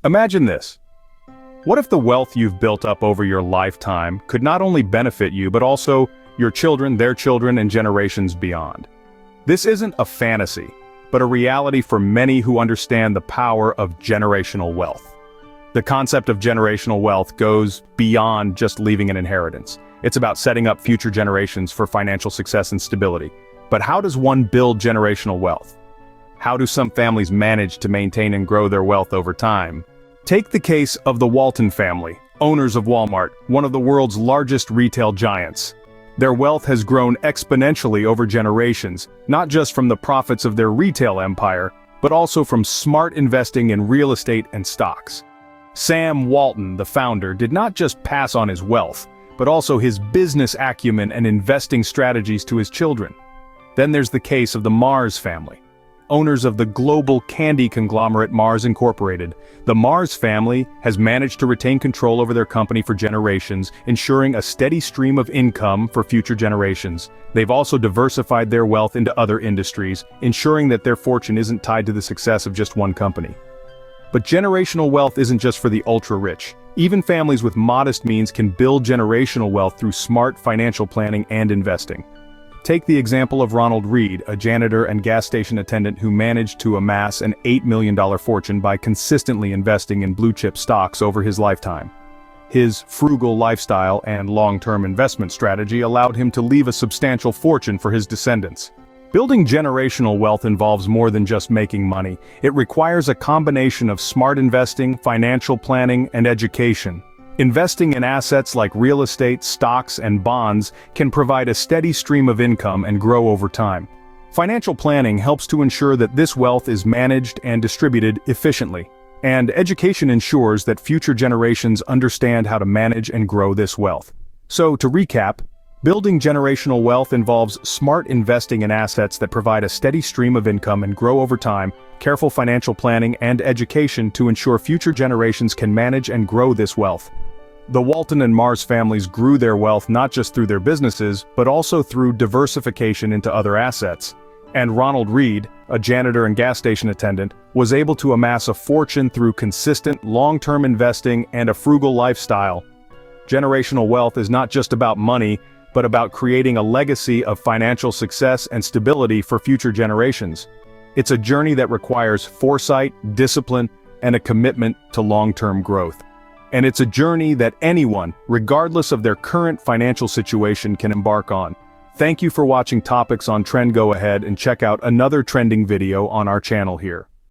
Imagine this. What if the wealth you've built up over your lifetime could not only benefit you but also your children, their children, and generations beyond? This isn't a fantasy, but a reality for many who understand the power of generational wealth. The concept of generational wealth goes beyond just leaving an inheritance. It's about setting up future generations for financial success and stability. But how does one build generational wealth? How do some families manage to maintain and grow their wealth over time? Take the case of the Walton family, owners of Walmart, one of the world's largest retail giants. Their wealth has grown exponentially over generations, not just from the profits of their retail empire, but also from smart investing in real estate and stocks. Sam Walton, the founder, did not just pass on his wealth, but also his business acumen and investing strategies to his children. Then there's the case of the Mars family, owners of the global candy conglomerate Mars Incorporated. The Mars family has managed to retain control over their company for generations, ensuring a steady stream of income for future generations. They've also diversified their wealth into other industries, ensuring that their fortune isn't tied to the success of just one company. But generational wealth isn't just for the ultra-rich. Even families with modest means can build generational wealth through smart financial planning and investing. Take the example of Ronald Reed, a janitor and gas station attendant who managed to amass an $8 million fortune by consistently investing in blue-chip stocks over his lifetime. His frugal lifestyle and long-term investment strategy allowed him to leave a substantial fortune for his descendants. Building generational wealth involves more than just making money. It requires a combination of smart investing, financial planning, and education. Investing in assets like real estate, stocks, and bonds can provide a steady stream of income and grow over time. Financial planning helps to ensure that this wealth is managed and distributed efficiently. And education ensures that future generations understand how to manage and grow this wealth. So, to recap, building generational wealth involves smart investing in assets that provide a steady stream of income and grow over time, careful financial planning, and education to ensure future generations can manage and grow this wealth. The Walton and Mars families grew their wealth not just through their businesses, but also through diversification into other assets. And Ronald Reed, a janitor and gas station attendant, was able to amass a fortune through consistent, long-term investing and a frugal lifestyle. Generational wealth is not just about money, but about creating a legacy of financial success and stability for future generations. It's a journey that requires foresight, discipline, and a commitment to long-term growth. And it's a journey that anyone, regardless of their current financial situation, can embark on. Thank you for watching Topics on Trend. Go ahead and check out another trending video on our channel here.